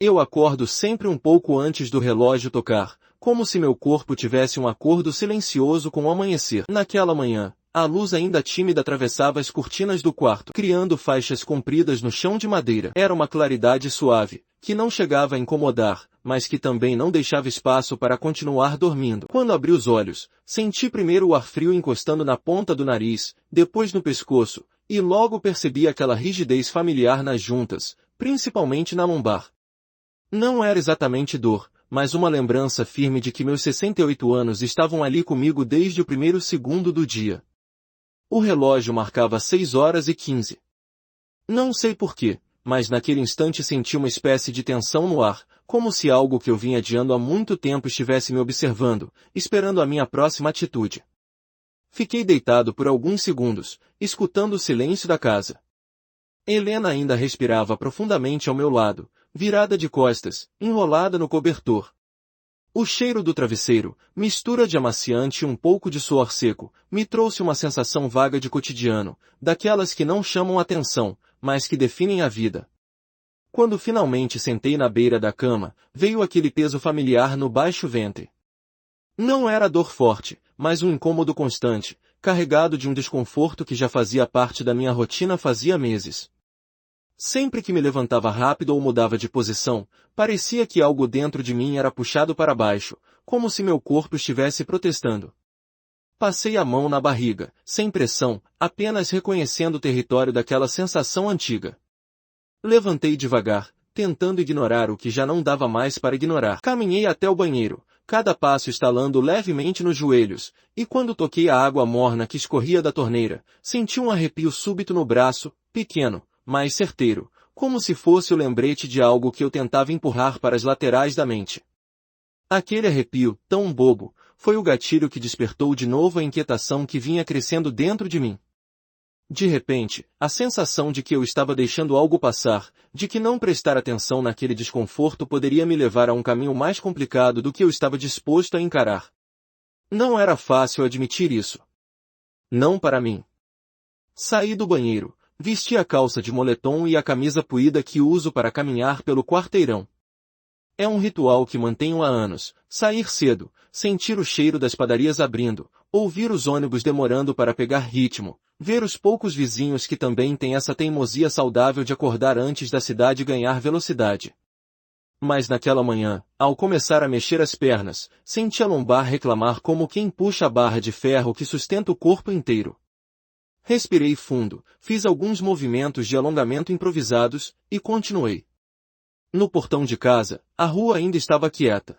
Eu acordo sempre um pouco antes do relógio tocar, como se meu corpo tivesse um acordo silencioso com o amanhecer. Naquela manhã, a luz ainda tímida atravessava as cortinas do quarto, criando faixas compridas no chão de madeira. Era uma claridade suave, que não chegava a incomodar, mas que também não deixava espaço para continuar dormindo. Quando abri os olhos, senti primeiro o ar frio encostando na ponta do nariz, depois no pescoço, e logo percebi aquela rigidez familiar nas juntas, principalmente na lombar. Não era exatamente dor, mas uma lembrança firme de que meus 68 anos estavam ali comigo desde o primeiro segundo do dia. O relógio marcava 6h15. Não sei porquê, mas naquele instante senti uma espécie de tensão no ar, como se algo que eu vinha adiando há muito tempo estivesse me observando, esperando a minha próxima atitude. Fiquei deitado por alguns segundos, escutando o silêncio da casa. Helena ainda respirava profundamente ao meu lado, virada de costas, enrolada no cobertor. O cheiro do travesseiro, mistura de amaciante e um pouco de suor seco, me trouxe uma sensação vaga de cotidiano, daquelas que não chamam atenção, mas que definem a vida. Quando finalmente sentei na beira da cama, veio aquele peso familiar no baixo ventre. Não era dor forte, mas um incômodo constante, carregado de um desconforto que já fazia parte da minha rotina fazia meses. Sempre que me levantava rápido ou mudava de posição, parecia que algo dentro de mim era puxado para baixo, como se meu corpo estivesse protestando. Passei a mão na barriga, sem pressão, apenas reconhecendo o território daquela sensação antiga. Levantei devagar, tentando ignorar o que já não dava mais para ignorar. Caminhei até o banheiro, cada passo estalando levemente nos joelhos, e quando toquei a água morna que escorria da torneira, senti um arrepio súbito no braço, pequeno, mas certeiro, como se fosse o lembrete de algo que eu tentava empurrar para as laterais da mente. Aquele arrepio, tão bobo, foi o gatilho que despertou de novo a inquietação que vinha crescendo dentro de mim. De repente, a sensação de que eu estava deixando algo passar, de que não prestar atenção naquele desconforto poderia me levar a um caminho mais complicado do que eu estava disposto a encarar. Não era fácil admitir isso. Não para mim. Saí do banheiro, vesti a calça de moletom e a camisa puída que uso para caminhar pelo quarteirão. É um ritual que mantenho há anos, sair cedo, sentir o cheiro das padarias abrindo, ouvir os ônibus demorando para pegar ritmo, ver os poucos vizinhos que também têm essa teimosia saudável de acordar antes da cidade ganhar velocidade. Mas naquela manhã, ao começar a mexer as pernas, senti a lombar reclamar como quem puxa a barra de ferro que sustenta o corpo inteiro. Respirei fundo, fiz alguns movimentos de alongamento improvisados, e continuei. No portão de casa, a rua ainda estava quieta.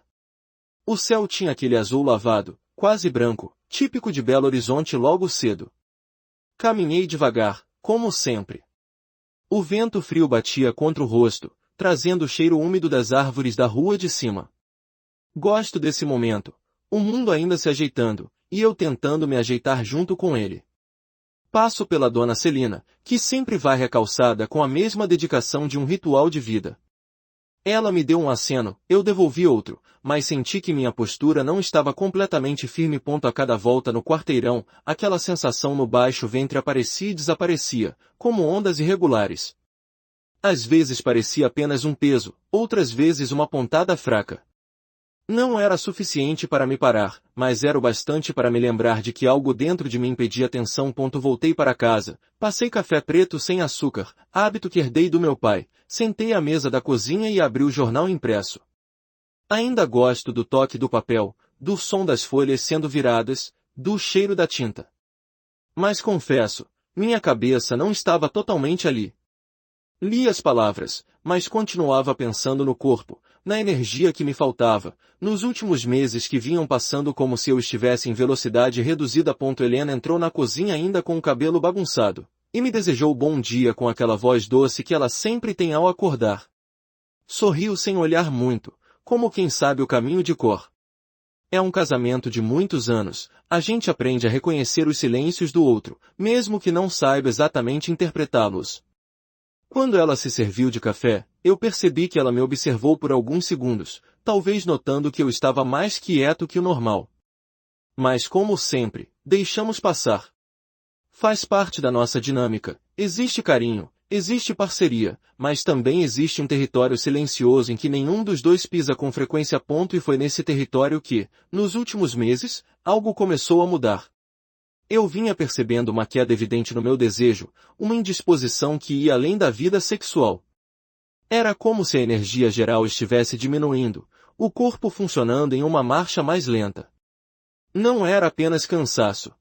O céu tinha aquele azul lavado, quase branco, típico de Belo Horizonte logo cedo. Caminhei devagar, como sempre. O vento frio batia contra o rosto, trazendo o cheiro úmido das árvores da rua de cima. Gosto desse momento, o mundo ainda se ajeitando, e eu tentando me ajeitar junto com ele. Passo pela dona Celina, que sempre varre a calçada com a mesma dedicação de um ritual de vida. Ela me deu um aceno, eu devolvi outro, mas senti que minha postura não estava completamente firme. A cada volta no quarteirão, aquela sensação no baixo ventre aparecia e desaparecia, como ondas irregulares. Às vezes parecia apenas um peso, outras vezes uma pontada fraca. Não era suficiente para me parar, mas era o bastante para me lembrar de que algo dentro de mim pedia atenção. Voltei para casa, passei café preto sem açúcar, hábito que herdei do meu pai, sentei à mesa da cozinha e abri o jornal impresso. Ainda gosto do toque do papel, do som das folhas sendo viradas, do cheiro da tinta. Mas confesso, minha cabeça não estava totalmente ali. Li as palavras, mas continuava pensando no corpo, na energia que me faltava, nos últimos meses que vinham passando como se eu estivesse em velocidade reduzida. Helena entrou na cozinha ainda com o cabelo bagunçado, e me desejou bom dia com aquela voz doce que ela sempre tem ao acordar. Sorriu sem olhar muito, como quem sabe o caminho de cor. É um casamento de muitos anos, a gente aprende a reconhecer os silêncios do outro, mesmo que não saiba exatamente interpretá-los. Quando ela se serviu de café, eu percebi que ela me observou por alguns segundos, talvez notando que eu estava mais quieto que o normal. Mas como sempre, deixamos passar. Faz parte da nossa dinâmica, existe carinho, Existe parceria, mas também existe um território silencioso em que nenhum dos dois pisa com frequência. E foi nesse território que, nos últimos meses, algo começou a mudar. Eu vinha percebendo uma queda evidente no meu desejo, uma indisposição que ia além da vida sexual. Era como se a energia geral estivesse diminuindo, o corpo funcionando em uma marcha mais lenta. Não era apenas cansaço.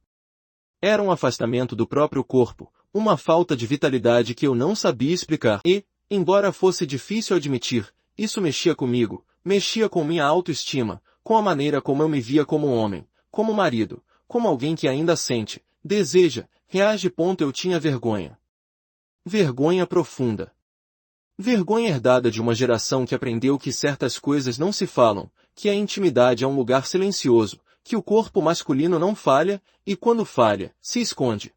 Era um afastamento do próprio corpo, uma falta de vitalidade que eu não sabia explicar. E, embora fosse difícil admitir, isso mexia comigo, mexia com minha autoestima, com a maneira como eu me via como homem, como marido, como alguém que ainda sente, deseja, reage. Eu tinha vergonha. Vergonha profunda. Vergonha herdada de uma geração que aprendeu que certas coisas não se falam, que a intimidade é um lugar silencioso, que o corpo masculino não falha, e quando falha, se esconde.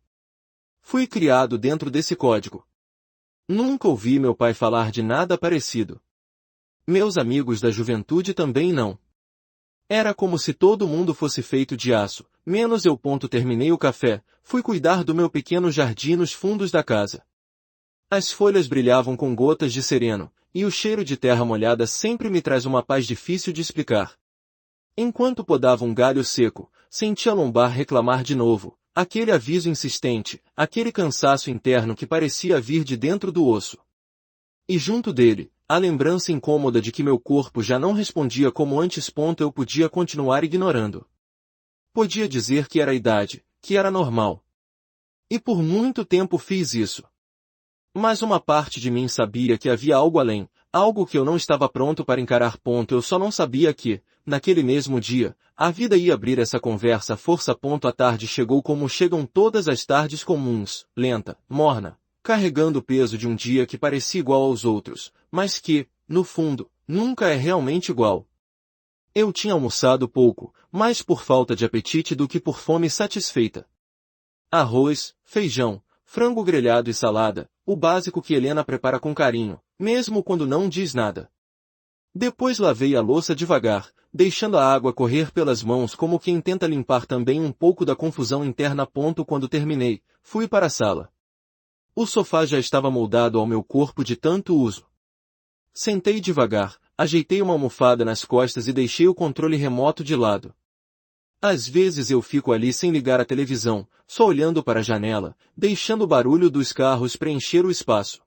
Fui criado dentro desse código. Nunca ouvi meu pai falar de nada parecido. Meus amigos da juventude também não. Era como se todo mundo fosse feito de aço, menos eu. Terminei o café, fui cuidar do meu pequeno jardim nos fundos da casa. As folhas brilhavam com gotas de sereno, e o cheiro de terra molhada sempre me traz uma paz difícil de explicar. Enquanto podava um galho seco, senti a lombar reclamar de novo, aquele aviso insistente, aquele cansaço interno que parecia vir de dentro do osso. E junto dele, a lembrança incômoda de que meu corpo já não respondia como antes. Eu podia continuar ignorando. Podia dizer que era a idade, que era normal. E por muito tempo fiz isso. Mas uma parte de mim sabia que havia algo além, algo que eu não estava pronto para encarar. Eu só não sabia que, naquele mesmo dia, a vida ia abrir essa conversa à força. A tarde chegou como chegam todas as tardes comuns, lenta, morna, carregando o peso de um dia que parecia igual aos outros, mas que, no fundo, nunca é realmente igual. Eu tinha almoçado pouco, mais por falta de apetite do que por fome satisfeita. Arroz, feijão, frango grelhado e salada, o básico que Helena prepara com carinho, mesmo quando não diz nada. Depois lavei a louça devagar, deixando a água correr pelas mãos como quem tenta limpar também um pouco da confusão interna. Quando terminei, fui para a sala. O sofá já estava moldado ao meu corpo de tanto uso. Sentei devagar, ajeitei uma almofada nas costas e deixei o controle remoto de lado. Às vezes eu fico ali sem ligar a televisão, só olhando para a janela, deixando o barulho dos carros preencher o espaço.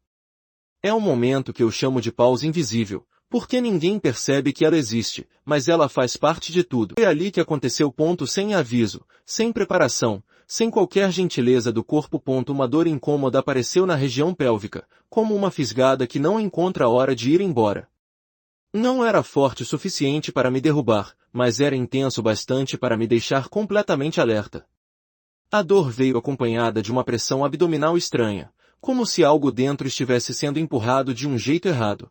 É um momento que eu chamo de pausa invisível, porque ninguém percebe que ela existe, mas ela faz parte de tudo. Foi ali que aconteceu. Sem aviso, sem preparação, sem qualquer gentileza do corpo. Uma dor incômoda apareceu na região pélvica, como uma fisgada que não encontra a hora de ir embora. Não era forte o suficiente para me derrubar, mas era intenso bastante para me deixar completamente alerta. A dor veio acompanhada de uma pressão abdominal estranha, como se algo dentro estivesse sendo empurrado de um jeito errado.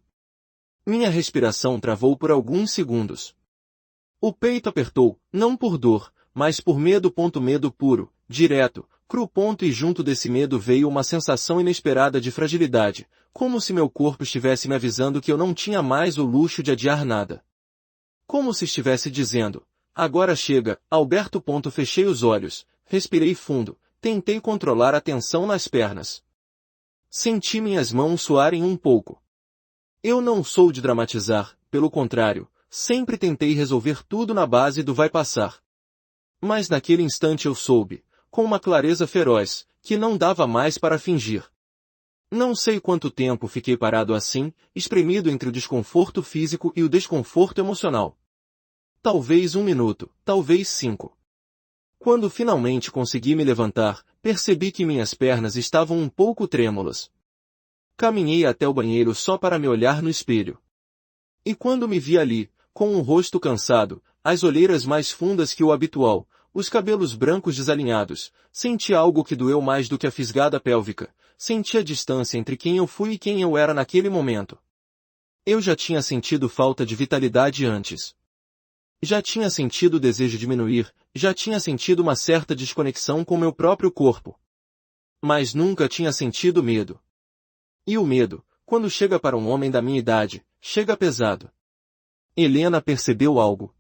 Minha respiração travou por alguns segundos. O peito apertou, não por dor, mas por medo. Medo puro, direto, cru. E junto desse medo veio uma sensação inesperada de fragilidade, como se meu corpo estivesse me avisando que eu não tinha mais o luxo de adiar nada. Como se estivesse dizendo, agora chega, Alberto. Fechei os olhos, respirei fundo, tentei controlar a tensão nas pernas. Senti minhas mãos suarem um pouco. Eu não sou de dramatizar, pelo contrário, sempre tentei resolver tudo na base do vai passar. Mas naquele instante eu soube, com uma clareza feroz, que não dava mais para fingir. Não sei quanto tempo fiquei parado assim, espremido entre o desconforto físico e o desconforto emocional. Talvez 1 minuto, talvez 5. Quando finalmente consegui me levantar, percebi que minhas pernas estavam um pouco trêmulas. Caminhei até o banheiro só para me olhar no espelho. E quando me vi ali, com um rosto cansado, as olheiras mais fundas que o habitual, os cabelos brancos desalinhados, senti algo que doeu mais do que a fisgada pélvica, senti a distância entre quem eu fui e quem eu era naquele momento. Eu já tinha sentido falta de vitalidade antes. Já tinha sentido o desejo diminuir, já tinha sentido uma certa desconexão com meu próprio corpo. Mas nunca tinha sentido medo. E o medo, quando chega para um homem da minha idade, chega pesado. Helena percebeu algo.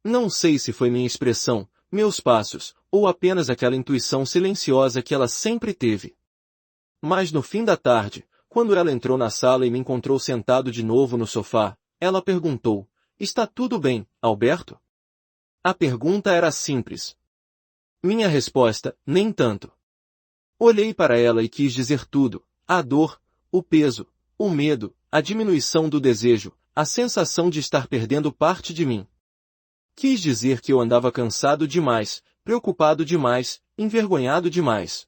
Não sei se foi minha expressão, meus passos, ou apenas aquela intuição silenciosa que ela sempre teve. Mas no fim da tarde, quando ela entrou na sala e me encontrou sentado de novo no sofá, ela perguntou: "Está tudo bem, Alberto?" A pergunta era simples. Minha resposta: nem tanto. Olhei para ela e quis dizer tudo: a dor, o peso, o medo, a diminuição do desejo, a sensação de estar perdendo parte de mim. Quis dizer que eu andava cansado demais, preocupado demais, envergonhado demais.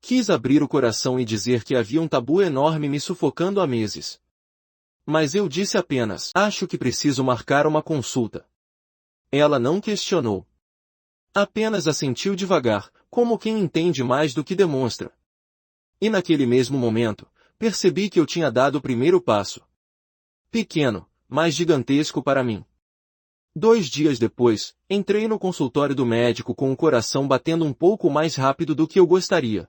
Quis abrir o coração e dizer que havia um tabu enorme me sufocando há meses. Mas eu disse apenas: acho que preciso marcar uma consulta. Ela não questionou. Apenas assentiu devagar, como quem entende mais do que demonstra. E naquele mesmo momento, percebi que eu tinha dado o primeiro passo. Pequeno, mas gigantesco para mim. 2 dias depois, entrei no consultório do médico com o coração batendo um pouco mais rápido do que eu gostaria.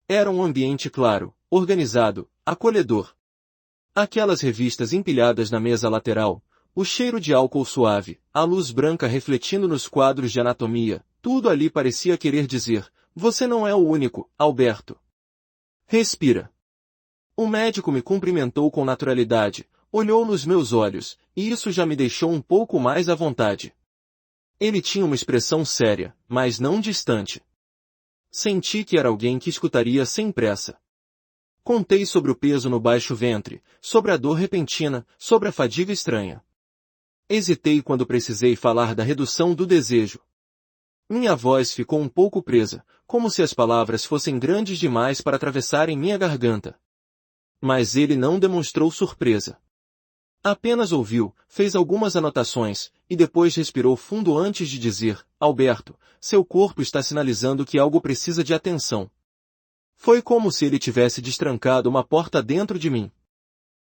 Era um ambiente claro, organizado, acolhedor. Aquelas revistas empilhadas na mesa lateral, o cheiro de álcool suave, a luz branca refletindo nos quadros de anatomia, tudo ali parecia querer dizer: você não é o único, Alberto. Respira. O médico me cumprimentou com naturalidade, olhou nos meus olhos, e isso já me deixou um pouco mais à vontade. Ele tinha uma expressão séria, mas não distante. Senti que era alguém que escutaria sem pressa. Contei sobre o peso no baixo ventre, sobre a dor repentina, sobre a fadiga estranha. Hesitei quando precisei falar da redução do desejo. Minha voz ficou um pouco presa, como se as palavras fossem grandes demais para atravessarem minha garganta. Mas ele não demonstrou surpresa. Apenas ouviu, fez algumas anotações, e depois respirou fundo antes de dizer: Alberto, seu corpo está sinalizando que algo precisa de atenção. Foi como se ele tivesse destrancado uma porta dentro de mim.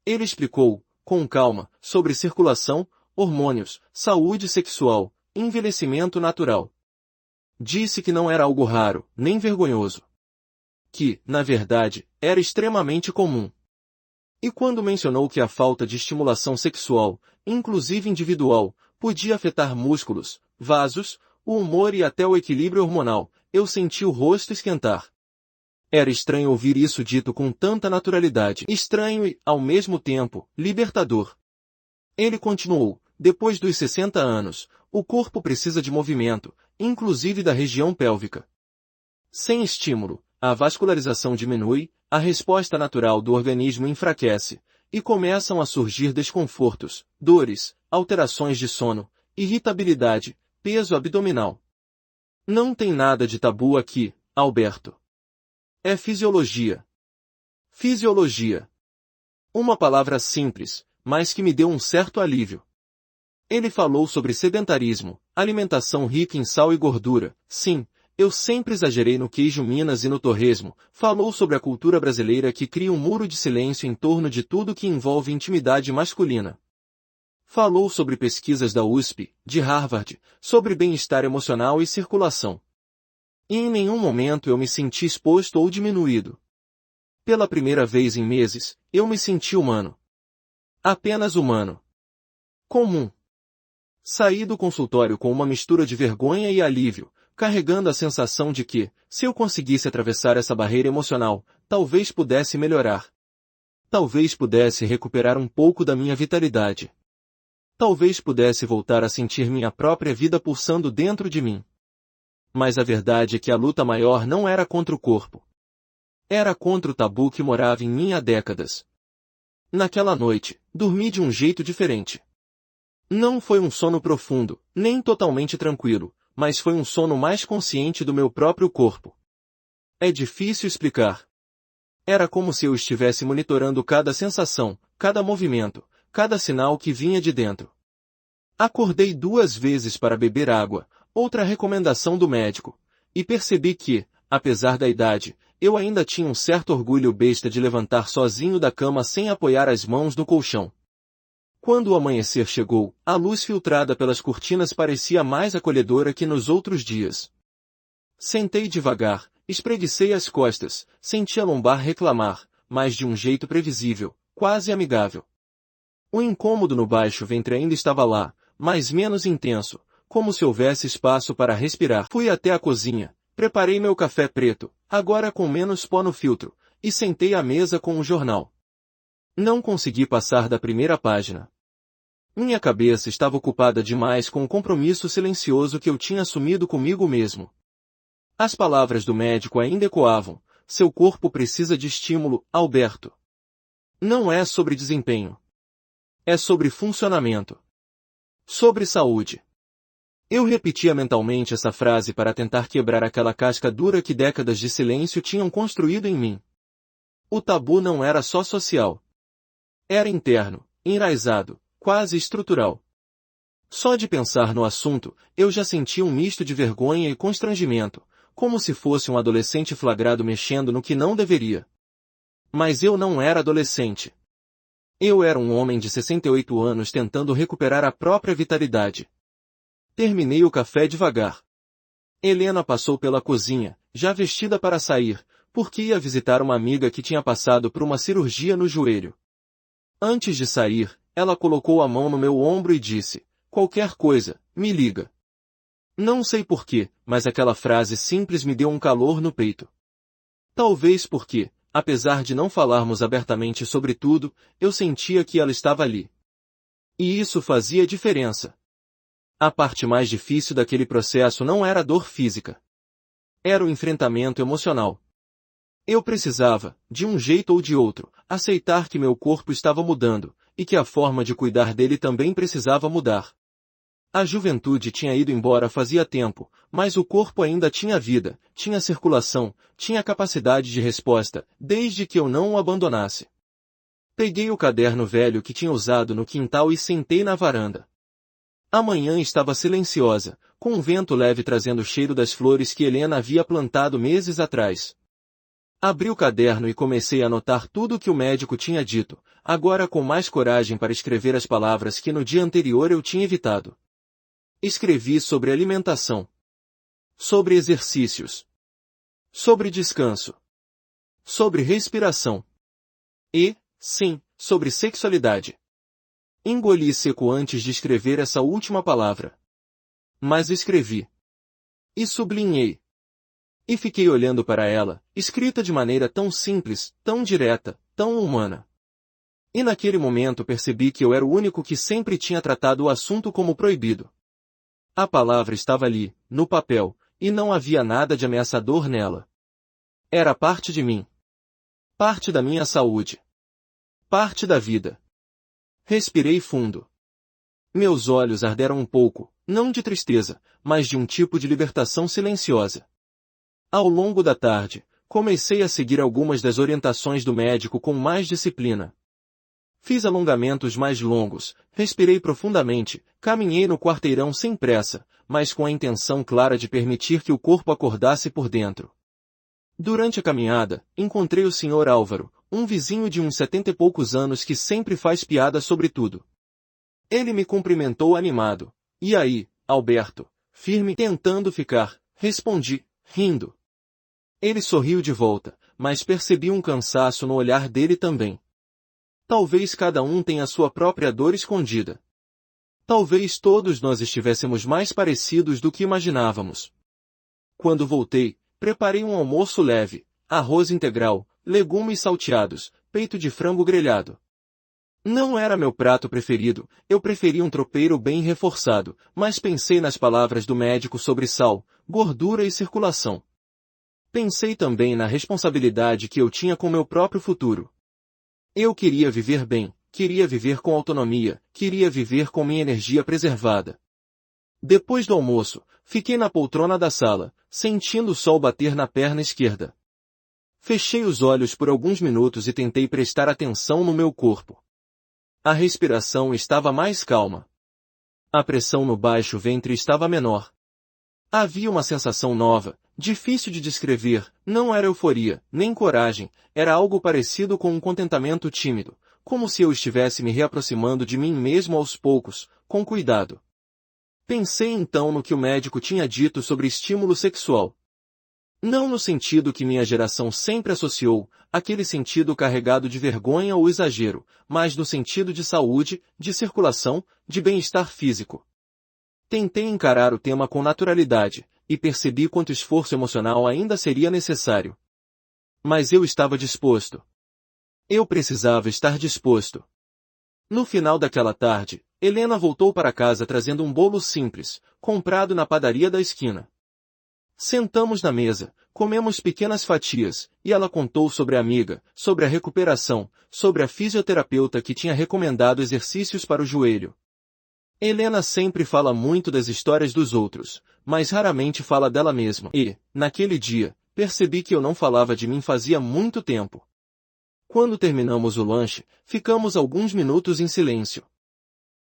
Ele explicou, com calma, sobre circulação, hormônios, saúde sexual, envelhecimento natural. Disse que não era algo raro, nem vergonhoso. Que, na verdade, era extremamente comum. E quando mencionou que a falta de estimulação sexual, inclusive individual, podia afetar músculos, vasos, o humor e até o equilíbrio hormonal, eu senti o rosto esquentar. Era estranho ouvir isso dito com tanta naturalidade. Estranho e, ao mesmo tempo, libertador. Ele continuou: depois dos 60 anos, o corpo precisa de movimento, inclusive da região pélvica. Sem estímulo, a vascularização diminui, a resposta natural do organismo enfraquece, e começam a surgir desconfortos, dores, alterações de sono, irritabilidade, peso abdominal. Não tem nada de tabu aqui, Alberto. É fisiologia. Fisiologia. Uma palavra simples, mas que me deu um certo alívio. Ele falou sobre sedentarismo, alimentação rica em sal e gordura. Sim, eu sempre exagerei no queijo Minas e no torresmo. Falou sobre a cultura brasileira que cria um muro de silêncio em torno de tudo que envolve intimidade masculina. Falou sobre pesquisas da USP, de Harvard, sobre bem-estar emocional e circulação. E em nenhum momento eu me senti exposto ou diminuído. Pela primeira vez em meses, eu me senti humano. Apenas humano. Comum. Saí do consultório com uma mistura de vergonha e alívio, carregando a sensação de que, se eu conseguisse atravessar essa barreira emocional, talvez pudesse melhorar. Talvez pudesse recuperar um pouco da minha vitalidade. Talvez pudesse voltar a sentir minha própria vida pulsando dentro de mim. Mas a verdade é que a luta maior não era contra o corpo. Era contra o tabu que morava em mim há décadas. Naquela noite, dormi de um jeito diferente. Não foi um sono profundo, nem totalmente tranquilo, mas foi um sono mais consciente do meu próprio corpo. É difícil explicar. Era como se eu estivesse monitorando cada sensação, cada movimento, cada sinal que vinha de dentro. Acordei 2 vezes para beber água, outra recomendação do médico, e percebi que, apesar da idade, eu ainda tinha um certo orgulho besta de levantar sozinho da cama sem apoiar as mãos no colchão. Quando o amanhecer chegou, a luz filtrada pelas cortinas parecia mais acolhedora que nos outros dias. Sentei devagar, espreguicei as costas, senti a lombar reclamar, mas de um jeito previsível, quase amigável. O incômodo no baixo ventre ainda estava lá, mas menos intenso, como se houvesse espaço para respirar. Fui até a cozinha, preparei meu café preto, agora com menos pó no filtro, e sentei à mesa com o jornal. Não consegui passar da primeira página. Minha cabeça estava ocupada demais com o compromisso silencioso que eu tinha assumido comigo mesmo. As palavras do médico ainda ecoavam: seu corpo precisa de estímulo, Alberto. Não é sobre desempenho. É sobre funcionamento. Sobre saúde. Eu repetia mentalmente essa frase para tentar quebrar aquela casca dura que décadas de silêncio tinham construído em mim. O tabu não era só social. Era interno, enraizado, quase estrutural. Só de pensar no assunto, eu já sentia um misto de vergonha e constrangimento, como se fosse um adolescente flagrado mexendo no que não deveria. Mas eu não era adolescente. Eu era um homem de 68 anos tentando recuperar a própria vitalidade. Terminei o café devagar. Helena passou pela cozinha, já vestida para sair, porque ia visitar uma amiga que tinha passado por uma cirurgia no joelho. Antes de sair, ela colocou a mão no meu ombro e disse: qualquer coisa, me liga. Não sei porquê, mas aquela frase simples me deu um calor no peito. Talvez porque, apesar de não falarmos abertamente sobre tudo, eu sentia que ela estava ali. E isso fazia diferença. A parte mais difícil daquele processo não era a dor física. Era o enfrentamento emocional. Eu precisava, de um jeito ou de outro, aceitar que meu corpo estava mudando, e que a forma de cuidar dele também precisava mudar. A juventude tinha ido embora fazia tempo, mas o corpo ainda tinha vida, tinha circulação, tinha capacidade de resposta, desde que eu não o abandonasse. Peguei o caderno velho que tinha usado no quintal e sentei na varanda. A manhã estava silenciosa, com um vento leve trazendo o cheiro das flores que Helena havia plantado meses atrás. Abri o caderno e comecei a anotar tudo o que o médico tinha dito, agora com mais coragem para escrever as palavras que no dia anterior eu tinha evitado. Escrevi sobre alimentação. Sobre exercícios. Sobre descanso. Sobre respiração. E, sim, sobre sexualidade. Engoli seco antes de escrever essa última palavra. Mas escrevi. E sublinhei. E fiquei olhando para ela, escrita de maneira tão simples, tão direta, tão humana. E naquele momento percebi que eu era o único que sempre tinha tratado o assunto como proibido. A palavra estava ali, no papel, e não havia nada de ameaçador nela. Era parte de mim. Parte da minha saúde. Parte da vida. Respirei fundo. Meus olhos arderam um pouco, não de tristeza, mas de um tipo de libertação silenciosa. Ao longo da tarde, comecei a seguir algumas das orientações do médico com mais disciplina. Fiz alongamentos mais longos, respirei profundamente, caminhei no quarteirão sem pressa, mas com a intenção clara de permitir que o corpo acordasse por dentro. Durante a caminhada, encontrei o Sr. Álvaro, um vizinho de uns 70 e poucos anos que sempre faz piada sobre tudo. Ele me cumprimentou animado. E aí, Alberto? Firme, tentando ficar, respondi, rindo. Ele sorriu de volta, mas percebi um cansaço no olhar dele também. Talvez cada um tenha sua própria dor escondida. Talvez todos nós estivéssemos mais parecidos do que imaginávamos. Quando voltei, preparei um almoço leve, arroz integral, legumes salteados, peito de frango grelhado. Não era meu prato preferido, eu preferia um tropeiro bem reforçado, mas pensei nas palavras do médico sobre sal, gordura e circulação. Pensei também na responsabilidade que eu tinha com meu próprio futuro. Eu queria viver bem, queria viver com autonomia, queria viver com minha energia preservada. Depois do almoço, fiquei na poltrona da sala, sentindo o sol bater na perna esquerda. Fechei os olhos por alguns minutos e tentei prestar atenção no meu corpo. A respiração estava mais calma. A pressão no baixo ventre estava menor. Havia uma sensação nova, difícil de descrever, não era euforia, nem coragem, era algo parecido com um contentamento tímido, como se eu estivesse me reaproximando de mim mesmo aos poucos, com cuidado. Pensei então no que o médico tinha dito sobre estímulo sexual. Não no sentido que minha geração sempre associou, aquele sentido carregado de vergonha ou exagero, mas no sentido de saúde, de circulação, de bem-estar físico. Tentei encarar o tema com naturalidade, e percebi quanto esforço emocional ainda seria necessário. Mas eu estava disposto. Eu precisava estar disposto. No final daquela tarde, Helena voltou para casa trazendo um bolo simples, comprado na padaria da esquina. Sentamos na mesa, comemos pequenas fatias, e ela contou sobre a amiga, sobre a recuperação, sobre a fisioterapeuta que tinha recomendado exercícios para o joelho. Helena sempre fala muito das histórias dos outros, mas raramente fala dela mesma. E, naquele dia, percebi que eu não falava de mim fazia muito tempo. Quando terminamos o lanche, ficamos alguns minutos em silêncio.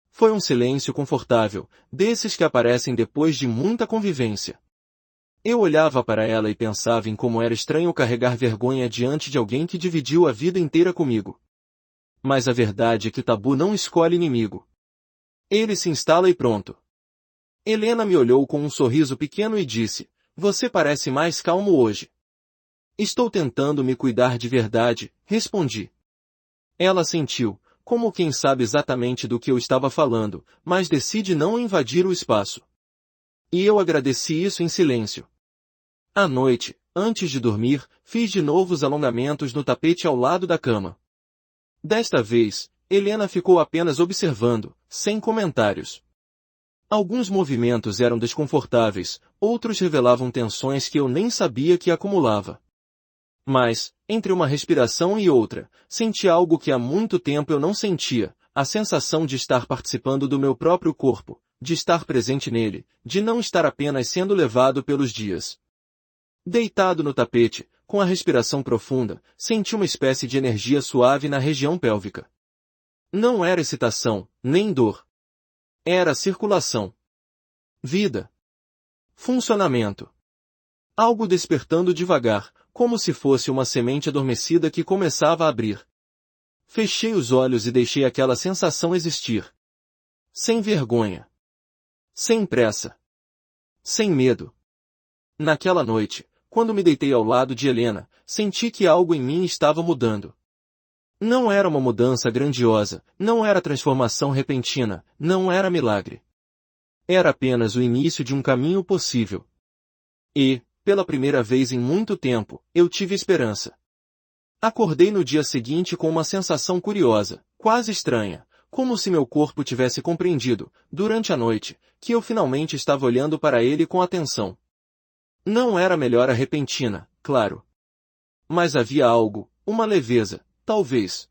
Foi um silêncio confortável, desses que aparecem depois de muita convivência. Eu olhava para ela e pensava em como era estranho carregar vergonha diante de alguém que dividiu a vida inteira comigo. Mas a verdade é que o tabu não escolhe inimigo. Ele se instala e pronto. Helena me olhou com um sorriso pequeno e disse: "Você parece mais calmo hoje." "Estou tentando me cuidar de verdade", respondi. Ela sentiu, como quem sabe exatamente do que eu estava falando, mas decide não invadir o espaço. E eu agradeci isso em silêncio. À noite, antes de dormir, fiz de novo os alongamentos no tapete ao lado da cama. Desta vez, Helena ficou apenas observando, sem comentários. Alguns movimentos eram desconfortáveis, outros revelavam tensões que eu nem sabia que acumulava. Mas, entre uma respiração e outra, senti algo que há muito tempo eu não sentia, a sensação de estar participando do meu próprio corpo, de estar presente nele, de não estar apenas sendo levado pelos dias. Deitado no tapete, com a respiração profunda, senti uma espécie de energia suave na região pélvica. Não era excitação, nem dor. Era circulação. Vida. Funcionamento. Algo despertando devagar, como se fosse uma semente adormecida que começava a abrir. Fechei os olhos e deixei aquela sensação existir. Sem vergonha. Sem pressa. Sem medo. Naquela noite, quando me deitei ao lado de Helena, senti que algo em mim estava mudando. Não era uma mudança grandiosa, não era transformação repentina, não era milagre. Era apenas o início de um caminho possível. E, pela primeira vez em muito tempo, eu tive esperança. Acordei no dia seguinte com uma sensação curiosa, quase estranha, como se meu corpo tivesse compreendido, durante a noite, que eu finalmente estava olhando para ele com atenção. Não era melhora repentina, claro. Mas havia algo, uma leveza, talvez.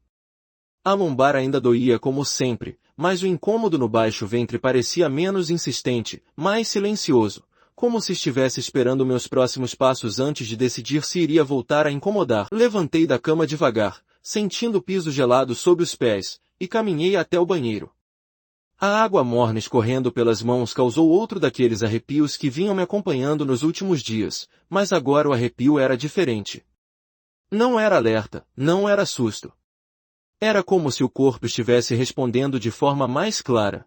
A lombar ainda doía como sempre, mas o incômodo no baixo ventre parecia menos insistente, mais silencioso, como se estivesse esperando meus próximos passos antes de decidir se iria voltar a incomodar. Levantei da cama devagar, sentindo o piso gelado sob os pés, e caminhei até o banheiro. A água morna escorrendo pelas mãos causou outro daqueles arrepios que vinham me acompanhando nos últimos dias, mas agora o arrepio era diferente. Não era alerta, não era susto. Era como se o corpo estivesse respondendo de forma mais clara.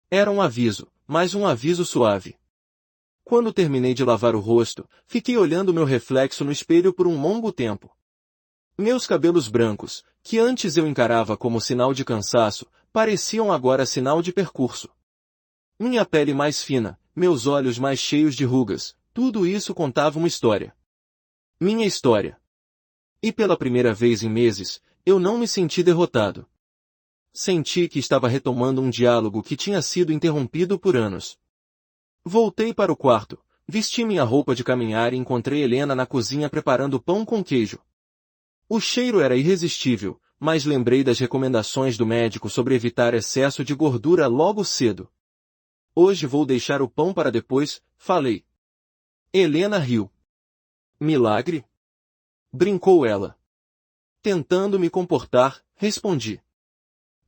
Era um aviso, mas um aviso suave. Quando terminei de lavar o rosto, fiquei olhando meu reflexo no espelho por um longo tempo. Meus cabelos brancos, que antes eu encarava como sinal de cansaço, pareciam agora sinal de percurso. Minha pele mais fina, meus olhos mais cheios de rugas, tudo isso contava uma história. Minha história. E pela primeira vez em meses, eu não me senti derrotado. Senti que estava retomando um diálogo que tinha sido interrompido por anos. Voltei para o quarto, vesti minha roupa de caminhar e encontrei Helena na cozinha preparando pão com queijo. O cheiro era irresistível, mas lembrei das recomendações do médico sobre evitar excesso de gordura logo cedo. "Hoje vou deixar o pão para depois", falei. Helena riu. "Milagre?" brincou ela. Tentando me comportar, respondi.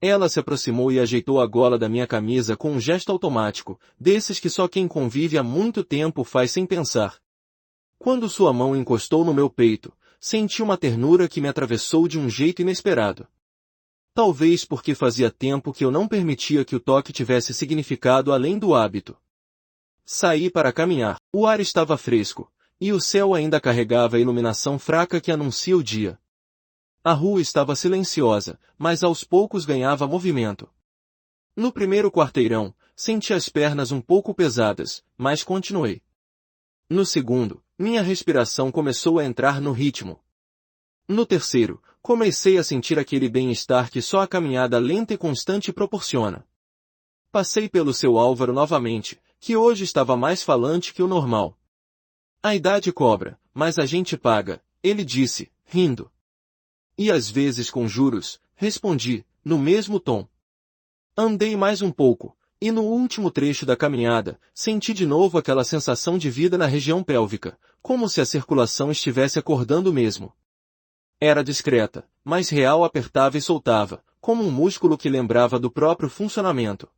Ela se aproximou e ajeitou a gola da minha camisa com um gesto automático, desses que só quem convive há muito tempo faz sem pensar. Quando sua mão encostou no meu peito, senti uma ternura que me atravessou de um jeito inesperado. Talvez porque fazia tempo que eu não permitia que o toque tivesse significado além do hábito. Saí para caminhar. O ar estava fresco, e o céu ainda carregava a iluminação fraca que anuncia o dia. A rua estava silenciosa, mas aos poucos ganhava movimento. No primeiro quarteirão, senti as pernas um pouco pesadas, mas continuei. No segundo, minha respiração começou a entrar no ritmo. No terceiro, comecei a sentir aquele bem-estar que só a caminhada lenta e constante proporciona. Passei pelo seu Álvaro novamente, que hoje estava mais falante que o normal. A idade cobra, mas a gente paga, ele disse, rindo. E às vezes com juros, respondi, no mesmo tom. Andei mais um pouco, e no último trecho da caminhada, senti de novo aquela sensação de vida na região pélvica, como se a circulação estivesse acordando mesmo. Era discreta, mas real, apertava e soltava, como um músculo que lembrava do próprio funcionamento.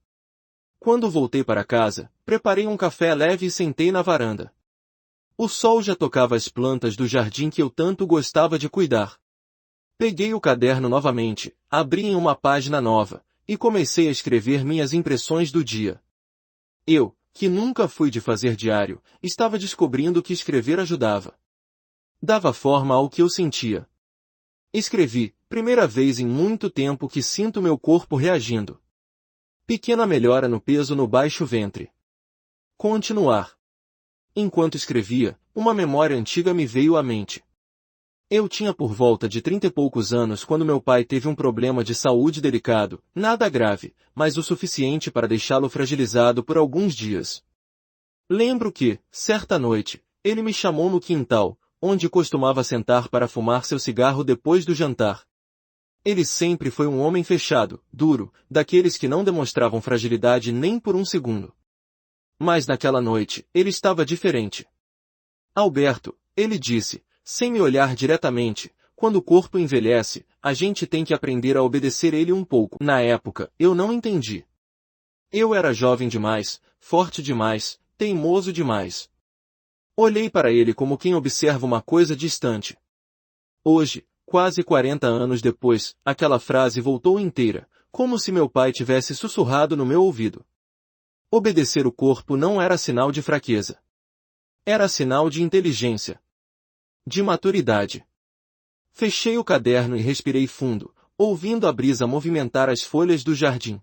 Quando voltei para casa, preparei um café leve e sentei na varanda. O sol já tocava as plantas do jardim que eu tanto gostava de cuidar. Peguei o caderno novamente, abri em uma página nova, e comecei a escrever minhas impressões do dia. Eu, que nunca fui de fazer diário, estava descobrindo que escrever ajudava. Dava forma ao que eu sentia. Escrevi, primeira vez em muito tempo que sinto meu corpo reagindo. Pequena melhora no peso no baixo ventre. Continuar. Enquanto escrevia, uma memória antiga me veio à mente. Eu tinha por volta de 30 e poucos anos quando meu pai teve um problema de saúde delicado, nada grave, mas o suficiente para deixá-lo fragilizado por alguns dias. Lembro que, certa noite, ele me chamou no quintal, onde costumava sentar para fumar seu cigarro depois do jantar. Ele sempre foi um homem fechado, duro, daqueles que não demonstravam fragilidade nem por um segundo. Mas naquela noite, ele estava diferente. Alberto, ele disse, sem me olhar diretamente, quando o corpo envelhece, a gente tem que aprender a obedecer ele um pouco. Na época, eu não entendi. Eu era jovem demais, forte demais, teimoso demais. Olhei para ele como quem observa uma coisa distante. Hoje, quase 40 anos depois, aquela frase voltou inteira, como se meu pai tivesse sussurrado no meu ouvido. Obedecer o corpo não era sinal de fraqueza. Era sinal de inteligência. De maturidade. Fechei o caderno e respirei fundo, ouvindo a brisa movimentar as folhas do jardim.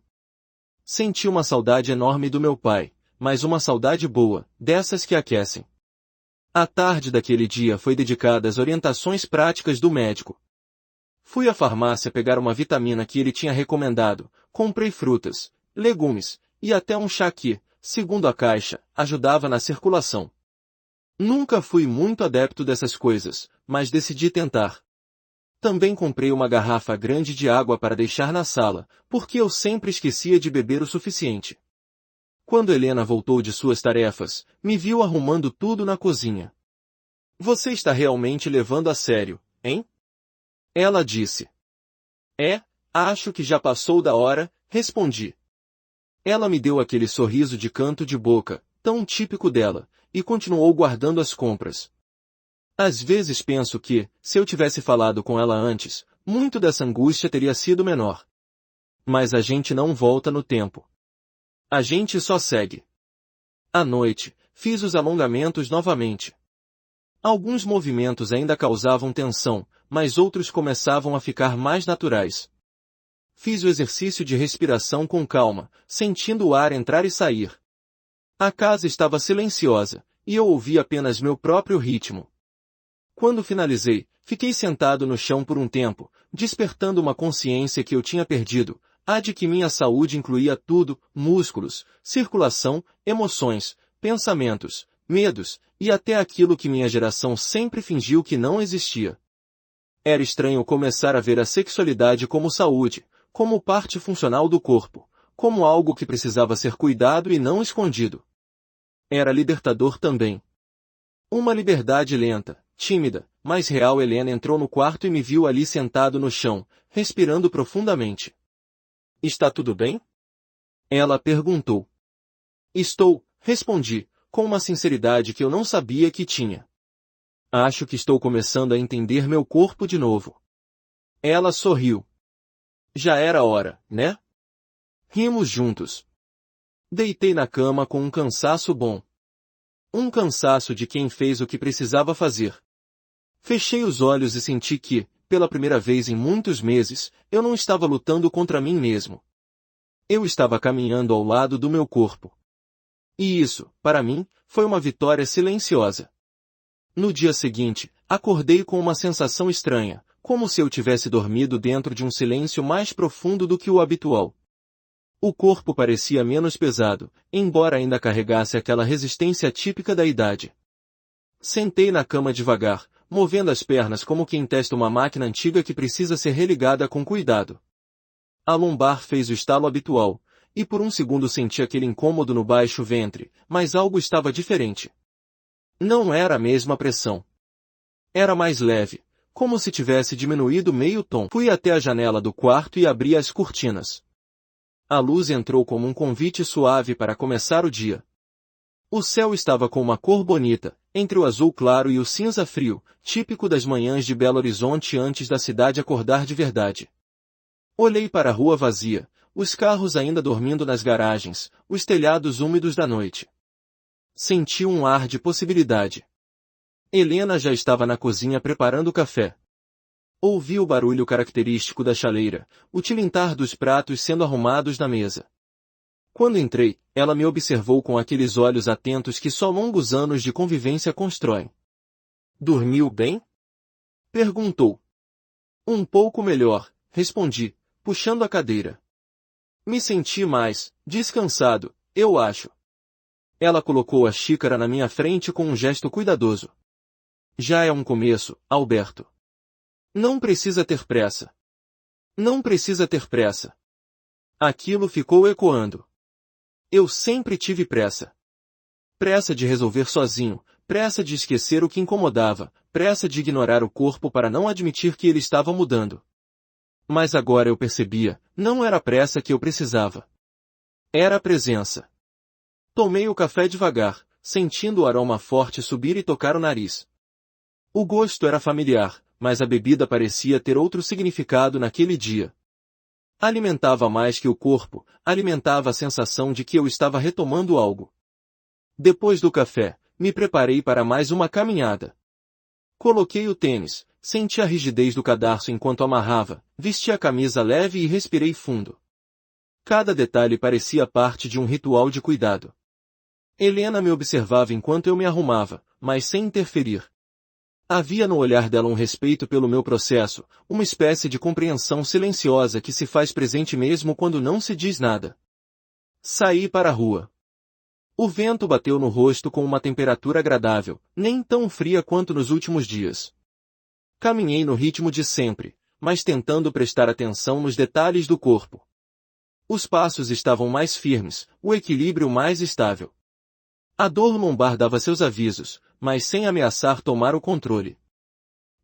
Senti uma saudade enorme do meu pai, mas uma saudade boa, dessas que aquecem. A tarde daquele dia foi dedicada às orientações práticas do médico. Fui à farmácia pegar uma vitamina que ele tinha recomendado, comprei frutas, legumes, e até um chá que, segundo a caixa, ajudava na circulação. Nunca fui muito adepto dessas coisas, mas decidi tentar. Também comprei uma garrafa grande de água para deixar na sala, porque eu sempre esquecia de beber o suficiente. Quando Helena voltou de suas tarefas, me viu arrumando tudo na cozinha. Você está realmente levando a sério, hein? Ela disse. É, acho que já passou da hora, respondi. Ela me deu aquele sorriso de canto de boca, tão típico dela, e continuou guardando as compras. Às vezes penso que, se eu tivesse falado com ela antes, muito dessa angústia teria sido menor. Mas a gente não volta no tempo. A gente só segue. À noite, fiz os alongamentos novamente. Alguns movimentos ainda causavam tensão, mas outros começavam a ficar mais naturais. Fiz o exercício de respiração com calma, sentindo o ar entrar e sair. A casa estava silenciosa, e eu ouvi apenas meu próprio ritmo. Quando finalizei, fiquei sentado no chão por um tempo, despertando uma consciência que eu tinha perdido, a de que minha saúde incluía tudo, músculos, circulação, emoções, pensamentos, medos, e até aquilo que minha geração sempre fingiu que não existia. Era estranho começar a ver a sexualidade como saúde, como parte funcional do corpo, como algo que precisava ser cuidado e não escondido. Era libertador também. Uma liberdade lenta, tímida, mas real. Helena entrou no quarto e me viu ali sentado no chão, respirando profundamente. Está tudo bem? Ela perguntou. Estou, respondi, com uma sinceridade que eu não sabia que tinha. Acho que estou começando a entender meu corpo de novo. Ela sorriu. Já era hora, né? Rimos juntos. Deitei na cama com um cansaço bom. Um cansaço de quem fez o que precisava fazer. Fechei os olhos e senti que, pela primeira vez em muitos meses, eu não estava lutando contra mim mesmo. Eu estava caminhando ao lado do meu corpo. E isso, para mim, Foi uma vitória silenciosa. No dia seguinte, acordei com uma sensação estranha, como se eu tivesse dormido dentro de um silêncio mais profundo do que o habitual. O corpo parecia menos pesado, embora ainda carregasse aquela resistência típica da idade. Sentei na cama devagar, movendo as pernas como quem testa uma máquina antiga que precisa ser religada com cuidado. A lombar fez o estalo habitual, e por um segundo senti aquele incômodo no baixo ventre, mas algo estava diferente. Não era a mesma pressão. Era mais leve, como se tivesse diminuído meio tom. Fui até a janela do quarto e abri as cortinas. A luz entrou como um convite suave para começar o dia. O céu estava com uma cor bonita, entre o azul claro e o cinza frio, típico das manhãs de Belo Horizonte antes da cidade acordar de verdade. Olhei para a rua vazia, os carros ainda dormindo nas garagens, os telhados úmidos da noite. Senti um ar de possibilidade. Helena já estava na cozinha preparando o café. Ouvi o barulho característico da chaleira, o tilintar dos pratos sendo arrumados na mesa. Quando entrei, ela me observou com aqueles olhos atentos que só longos anos de convivência constroem. Dormiu bem? Perguntou. Um pouco melhor, respondi, puxando a cadeira. Me senti mais descansado, eu acho. Ela colocou a xícara na minha frente com um gesto cuidadoso. Já é um começo, Alberto. Não precisa ter pressa. Não precisa ter pressa. Aquilo ficou ecoando. Eu sempre tive pressa. Pressa de resolver sozinho, pressa de esquecer o que incomodava, pressa de ignorar o corpo para não admitir que ele estava mudando. Mas agora eu percebia, não era a pressa que eu precisava. Era a presença. Tomei o café devagar, sentindo o aroma forte subir e tocar o nariz. O gosto era familiar, mas a bebida parecia ter outro significado naquele dia. Alimentava mais que o corpo, alimentava a sensação de que eu estava retomando algo. Depois do café, me preparei para mais uma caminhada. Coloquei o tênis, senti a rigidez do cadarço enquanto amarrava, vesti a camisa leve e respirei fundo. Cada detalhe parecia parte de um ritual de cuidado. Helena me observava enquanto eu me arrumava, mas sem interferir. Havia no olhar dela um respeito pelo meu processo, uma espécie de compreensão silenciosa que se faz presente mesmo quando não se diz nada. Saí para a rua. O vento bateu no rosto com uma temperatura agradável, nem tão fria quanto nos últimos dias. Caminhei no ritmo de sempre, mas tentando prestar atenção nos detalhes do corpo. Os passos estavam mais firmes, o equilíbrio mais estável. A dor lombar dava seus avisos, mas sem ameaçar tomar o controle.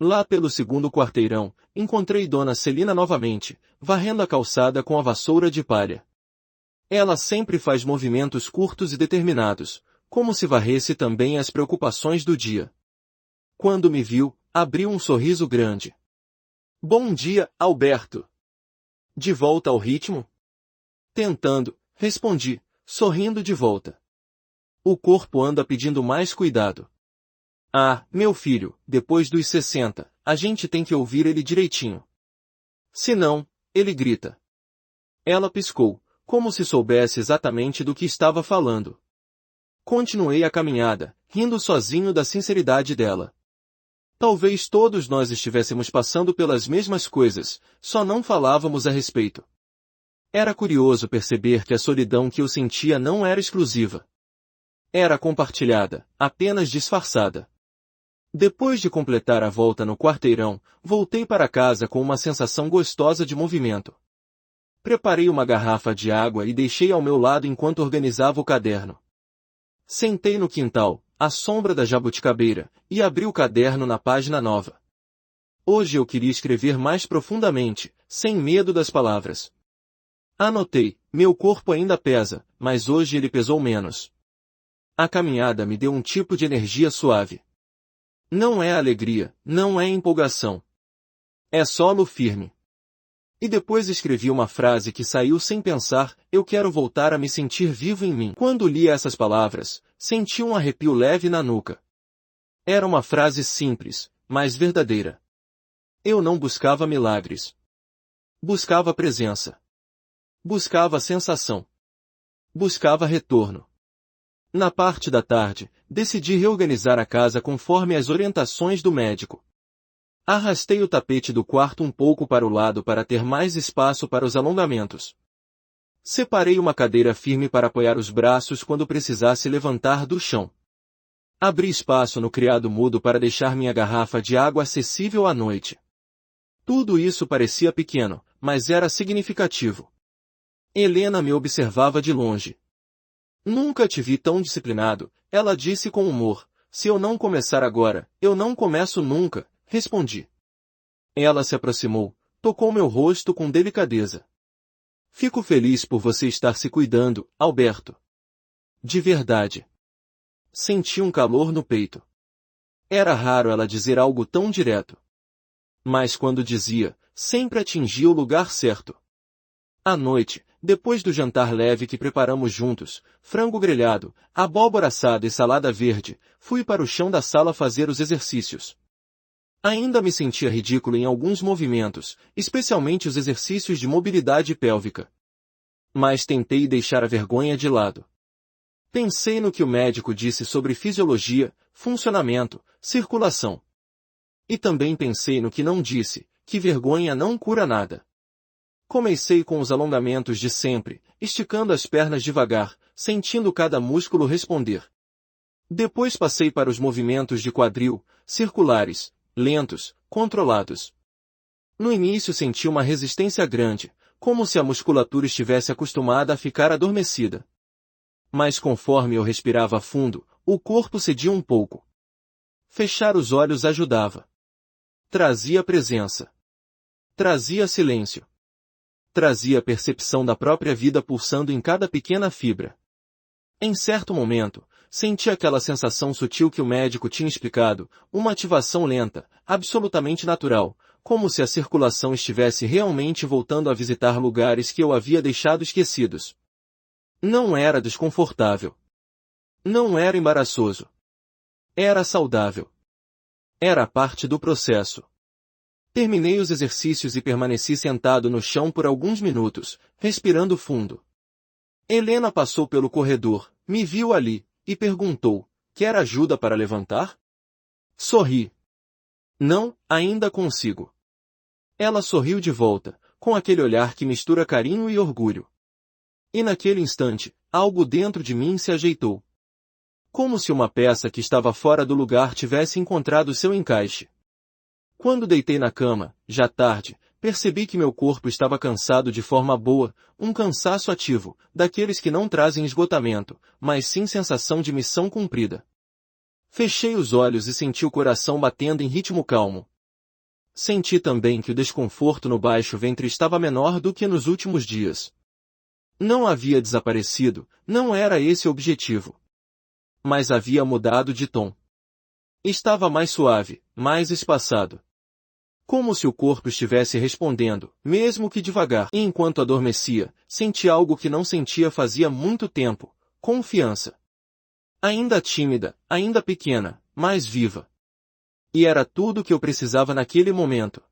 Lá pelo segundo quarteirão, encontrei Dona Celina novamente, varrendo a calçada com a vassoura de palha. Ela sempre faz movimentos curtos e determinados, como se varresse também as preocupações do dia. Quando me viu, abriu um sorriso grande. Bom dia, Alberto. De volta ao ritmo? Tentando, respondi, sorrindo de volta. O corpo anda pedindo mais cuidado. Ah, meu filho, depois dos 60, a gente tem que ouvir ele direitinho. Senão, ele grita. Ela piscou, como se soubesse exatamente do que estava falando. Continuei a caminhada, rindo sozinho da sinceridade dela. Talvez todos nós estivéssemos passando pelas mesmas coisas, só não falávamos a respeito. Era curioso perceber que a solidão que eu sentia não era exclusiva. Era compartilhada, apenas disfarçada. Depois de completar a volta no quarteirão, voltei para casa com uma sensação gostosa de movimento. Preparei uma garrafa de água e deixei ao meu lado enquanto organizava o caderno. Sentei no quintal, à sombra da jabuticabeira, e abri o caderno na página nova. Hoje eu queria escrever mais profundamente, sem medo das palavras. Anotei, meu corpo ainda pesa, mas hoje ele pesou menos. A caminhada me deu um tipo de energia suave. Não é alegria, não é empolgação. É solo firme. E depois escrevi uma frase que saiu sem pensar, eu quero voltar a me sentir vivo em mim. Quando li essas palavras, senti um arrepio leve na nuca. Era uma frase simples, mas verdadeira. Eu não buscava milagres. Buscava presença. Buscava sensação. Buscava retorno. Na parte da tarde, decidi reorganizar a casa conforme as orientações do médico. Arrastei o tapete do quarto um pouco para o lado para ter mais espaço para os alongamentos. Separei uma cadeira firme para apoiar os braços quando precisasse levantar do chão. Abri espaço no criado mudo para deixar minha garrafa de água acessível à noite. Tudo isso parecia pequeno, mas era significativo. Helena me observava de longe. Nunca te vi tão disciplinado, ela disse com humor. Se eu não começar agora, eu não começo nunca, respondi. Ela se aproximou, tocou meu rosto com delicadeza. Fico feliz por você estar se cuidando, Alberto. De verdade. Senti um calor no peito. Era raro ela dizer algo tão direto. Mas quando dizia, sempre atingia o lugar certo. À noite, depois do jantar leve que preparamos juntos, frango grelhado, abóbora assada e salada verde, fui para o chão da sala fazer os exercícios. Ainda me sentia ridículo em alguns movimentos, especialmente os exercícios de mobilidade pélvica. Mas tentei deixar a vergonha de lado. Pensei no que o médico disse sobre fisiologia, funcionamento, circulação. E também pensei no que não disse, que vergonha não cura nada. Comecei com os alongamentos de sempre, esticando as pernas devagar, sentindo cada músculo responder. Depois passei para os movimentos de quadril, circulares, lentos, controlados. No início senti uma resistência grande, como se a musculatura estivesse acostumada a ficar adormecida. Mas conforme eu respirava fundo, o corpo cedia um pouco. Fechar os olhos ajudava. Trazia presença. Trazia silêncio. Trazia a percepção da própria vida pulsando em cada pequena fibra. Em certo momento, senti aquela sensação sutil que o médico tinha explicado, uma ativação lenta, absolutamente natural, como se a circulação estivesse realmente voltando a visitar lugares que eu havia deixado esquecidos. Não era desconfortável. Não era embaraçoso. Era saudável. Era parte do processo. Terminei os exercícios e permaneci sentado no chão por alguns minutos, respirando fundo. Helena passou pelo corredor, me viu ali, e perguntou, quer ajuda para levantar? Sorri. Não, ainda consigo. Ela sorriu de volta, com aquele olhar que mistura carinho e orgulho. E naquele instante, algo dentro de mim se ajeitou. Como se uma peça que estava fora do lugar tivesse encontrado seu encaixe. Quando deitei na cama, já tarde, percebi que meu corpo estava cansado de forma boa, um cansaço ativo, daqueles que não trazem esgotamento, mas sim sensação de missão cumprida. Fechei os olhos e senti o coração batendo em ritmo calmo. Senti também que o desconforto no baixo ventre estava menor do que nos últimos dias. Não havia desaparecido, não era esse o objetivo. Mas havia mudado de tom. Estava mais suave, mais espaçado. Como se o corpo estivesse respondendo, mesmo que devagar. E enquanto adormecia, senti algo que não sentia fazia muito tempo, confiança. Ainda tímida, ainda pequena, mas viva. E era tudo o que eu precisava naquele momento.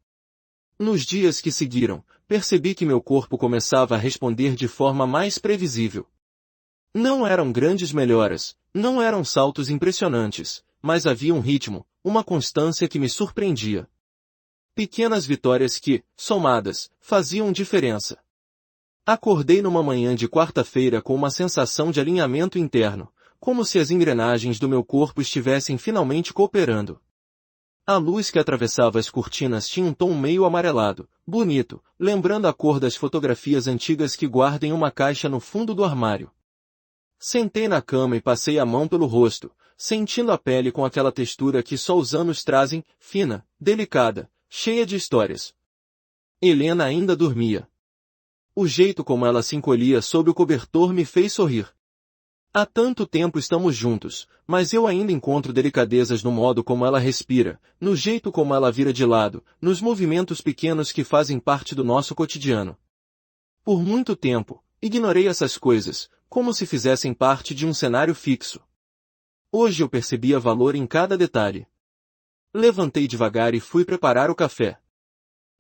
Nos dias que seguiram, percebi que meu corpo começava a responder de forma mais previsível. Não eram grandes melhoras, não eram saltos impressionantes, mas havia um ritmo, uma constância que me surpreendia. Pequenas vitórias que, somadas, faziam diferença. Acordei numa manhã de quarta-feira com uma sensação de alinhamento interno, como se as engrenagens do meu corpo estivessem finalmente cooperando. A luz que atravessava as cortinas tinha um tom meio amarelado, bonito, lembrando a cor das fotografias antigas que guardo em uma caixa no fundo do armário. Sentei na cama e passei a mão pelo rosto, sentindo a pele com aquela textura que só os anos trazem, fina, delicada, cheia de histórias. Helena ainda dormia. O jeito como ela se encolhia sob o cobertor me fez sorrir. Há tanto tempo estamos juntos, mas eu ainda encontro delicadezas no modo como ela respira, no jeito como ela vira de lado, nos movimentos pequenos que fazem parte do nosso cotidiano. Por muito tempo, ignorei essas coisas, como se fizessem parte de um cenário fixo. Hoje eu percebia valor em cada detalhe. Levantei devagar e fui preparar o café.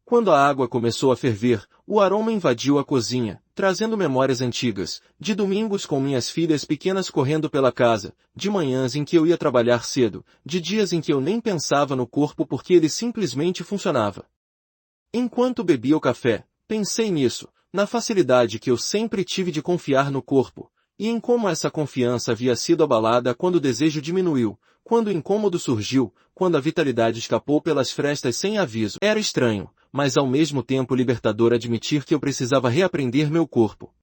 Quando a água começou a ferver, o aroma invadiu a cozinha, trazendo memórias antigas, de domingos com minhas filhas pequenas correndo pela casa, de manhãs em que eu ia trabalhar cedo, de dias em que eu nem pensava no corpo porque ele simplesmente funcionava. Enquanto bebia o café, pensei nisso, na facilidade que eu sempre tive de confiar no corpo, e em como essa confiança havia sido abalada quando o desejo diminuiu, quando o incômodo surgiu, quando a vitalidade escapou pelas frestas sem aviso. Era estranho, mas ao mesmo tempo libertador admitir que eu precisava reaprender meu corpo.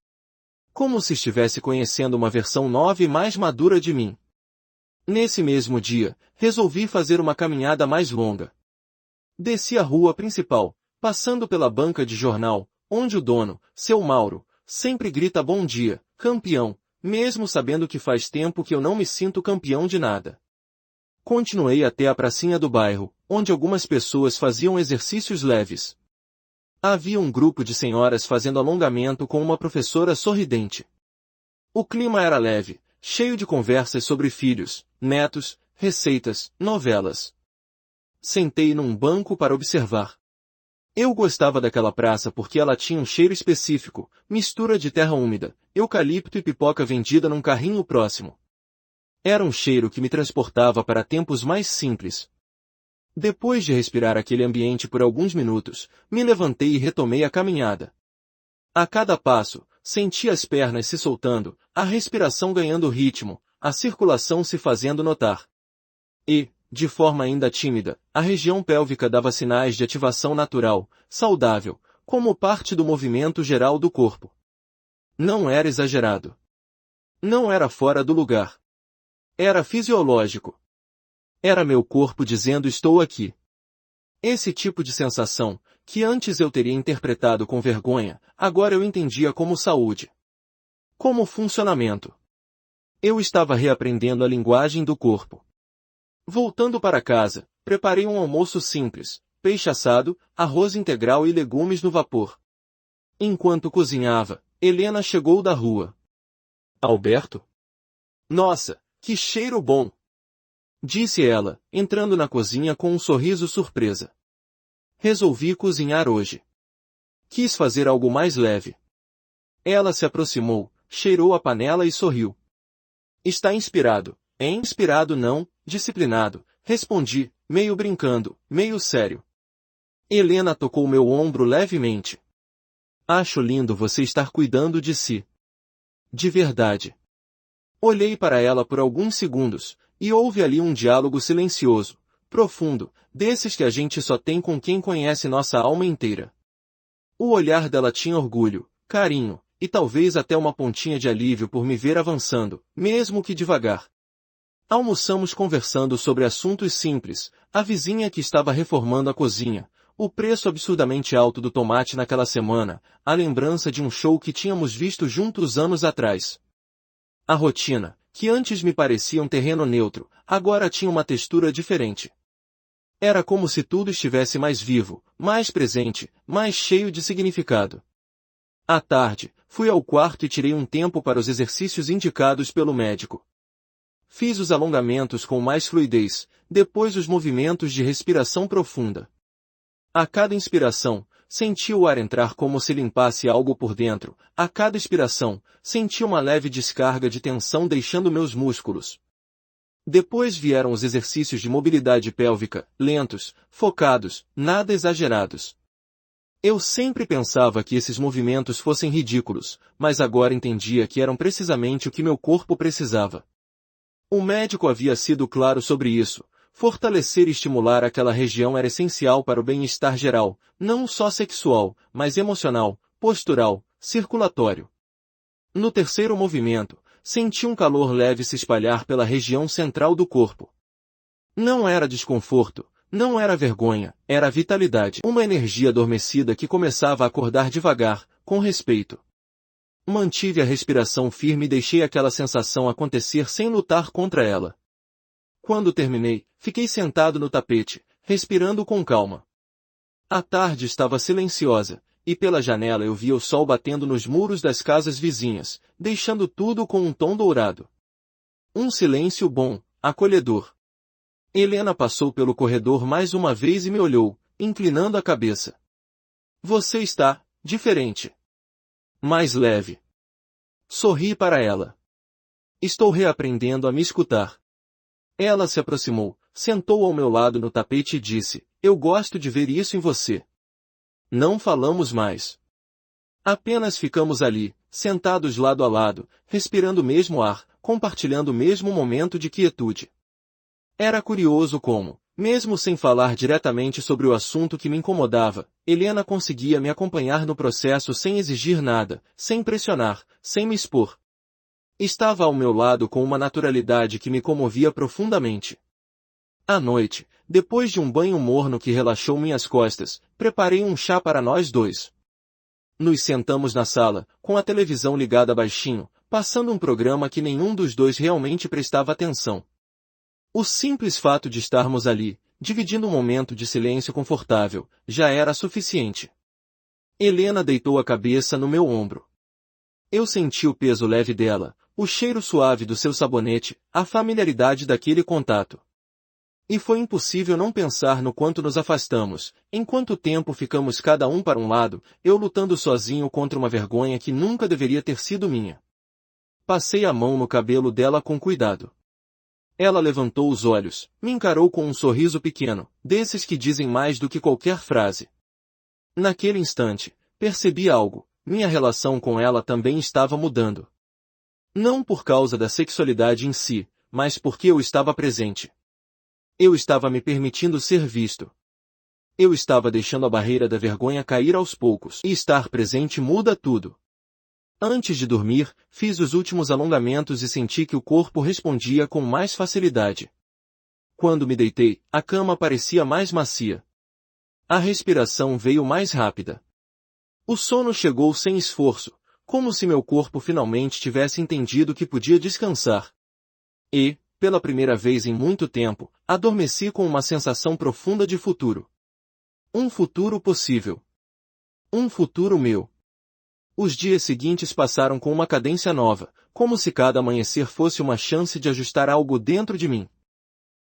Como se estivesse conhecendo uma versão nova e mais madura de mim. Nesse mesmo dia, resolvi fazer uma caminhada mais longa. Desci a rua principal, passando pela banca de jornal, onde o dono, seu Mauro, sempre grita bom dia, campeão, mesmo sabendo que faz tempo que eu não me sinto campeão de nada. Continuei até a pracinha do bairro, onde algumas pessoas faziam exercícios leves. Havia um grupo de senhoras fazendo alongamento com uma professora sorridente. O clima era leve, cheio de conversas sobre filhos, netos, receitas, novelas. Sentei num banco para observar. Eu gostava daquela praça porque ela tinha um cheiro específico, mistura de terra úmida, eucalipto e pipoca vendida num carrinho próximo. Era um cheiro que me transportava para tempos mais simples. Depois de respirar aquele ambiente por alguns minutos, me levantei e retomei a caminhada. A cada passo, senti as pernas se soltando, a respiração ganhando ritmo, a circulação se fazendo notar. E, de forma ainda tímida, a região pélvica dava sinais de ativação natural, saudável, como parte do movimento geral do corpo. Não era exagerado. Não era fora do lugar. Era fisiológico. Era meu corpo dizendo estou aqui. Esse tipo de sensação, que antes eu teria interpretado com vergonha, agora eu entendia como saúde. Como funcionamento. Eu estava reaprendendo a linguagem do corpo. Voltando para casa, preparei um almoço simples, peixe assado, arroz integral e legumes no vapor. Enquanto cozinhava, Helena chegou da rua. Alberto? Nossa, que cheiro bom! Disse ela, entrando na cozinha com um sorriso surpresa. Resolvi cozinhar hoje. Quis fazer algo mais leve. Ela se aproximou, cheirou a panela e sorriu. Está inspirado, hein? Inspirado não, disciplinado, respondi, meio brincando, meio sério. Helena tocou meu ombro levemente. Acho lindo você estar cuidando de si. De verdade. Olhei para ela por alguns segundos, e houve ali um diálogo silencioso, profundo, desses que a gente só tem com quem conhece nossa alma inteira. O olhar dela tinha orgulho, carinho, e talvez até uma pontinha de alívio por me ver avançando, mesmo que devagar. Almoçamos conversando sobre assuntos simples, a vizinha que estava reformando a cozinha, o preço absurdamente alto do tomate naquela semana, a lembrança de um show que tínhamos visto juntos anos atrás. A rotina, que antes me parecia um terreno neutro, agora tinha uma textura diferente. Era como se tudo estivesse mais vivo, mais presente, mais cheio de significado. À tarde, fui ao quarto e tirei um tempo para os exercícios indicados pelo médico. Fiz os alongamentos com mais fluidez, depois os movimentos de respiração profunda. A cada inspiração, senti o ar entrar como se limpasse algo por dentro. A cada expiração, senti uma leve descarga de tensão deixando meus músculos. Depois vieram os exercícios de mobilidade pélvica, lentos, focados, nada exagerados. Eu sempre pensava que esses movimentos fossem ridículos, mas agora entendia que eram precisamente o que meu corpo precisava. O médico havia sido claro sobre isso. Fortalecer e estimular aquela região era essencial para o bem-estar geral, não só sexual, mas emocional, postural, circulatório. No terceiro movimento, senti um calor leve se espalhar pela região central do corpo. Não era desconforto, não era vergonha, era vitalidade. Uma energia adormecida que começava a acordar devagar, com respeito. Mantive a respiração firme e deixei aquela sensação acontecer sem lutar contra ela. Quando terminei, fiquei sentado no tapete, respirando com calma. A tarde estava silenciosa, e pela janela eu via o sol batendo nos muros das casas vizinhas, deixando tudo com um tom dourado. Um silêncio bom, acolhedor. Helena passou pelo corredor mais uma vez e me olhou, inclinando a cabeça. Você está diferente. Mais leve. Sorri para ela. Estou reaprendendo a me escutar. Ela se aproximou, sentou ao meu lado no tapete e disse, eu gosto de ver isso em você. Não falamos mais. Apenas ficamos ali, sentados lado a lado, respirando o mesmo ar, compartilhando o mesmo momento de quietude. Era curioso como, mesmo sem falar diretamente sobre o assunto que me incomodava, Helena conseguia me acompanhar no processo sem exigir nada, sem pressionar, sem me expor. Estava ao meu lado com uma naturalidade que me comovia profundamente. À noite, depois de um banho morno que relaxou minhas costas, preparei um chá para nós dois. Nos sentamos na sala, com a televisão ligada baixinho, passando um programa que nenhum dos dois realmente prestava atenção. O simples fato de estarmos ali, dividindo um momento de silêncio confortável, já era suficiente. Helena deitou a cabeça no meu ombro. Eu senti o peso leve dela, o cheiro suave do seu sabonete, a familiaridade daquele contato. E foi impossível não pensar no quanto nos afastamos, em quanto tempo ficamos cada um para um lado, eu lutando sozinho contra uma vergonha que nunca deveria ter sido minha. Passei a mão no cabelo dela com cuidado. Ela levantou os olhos, me encarou com um sorriso pequeno, desses que dizem mais do que qualquer frase. Naquele instante, percebi algo, minha relação com ela também estava mudando. Não por causa da sexualidade em si, mas porque eu estava presente. Eu estava me permitindo ser visto. Eu estava deixando a barreira da vergonha cair aos poucos. E estar presente muda tudo. Antes de dormir, fiz os últimos alongamentos e senti que o corpo respondia com mais facilidade. Quando me deitei, a cama parecia mais macia. A respiração veio mais rápida. O sono chegou sem esforço, como se meu corpo finalmente tivesse entendido que podia descansar. E, pela primeira vez em muito tempo, adormeci com uma sensação profunda de futuro. Um futuro possível. Um futuro meu. Os dias seguintes passaram com uma cadência nova, como se cada amanhecer fosse uma chance de ajustar algo dentro de mim.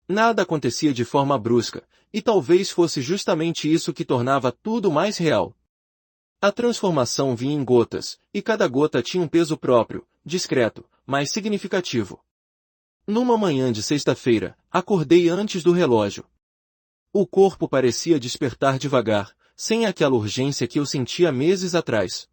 Nada acontecia de forma brusca, e talvez fosse justamente isso que tornava tudo mais real. A transformação vinha em gotas, e cada gota tinha um peso próprio, discreto, mas significativo. Numa manhã de sexta-feira, acordei antes do relógio. O corpo parecia despertar devagar, sem aquela urgência que eu sentia meses atrás.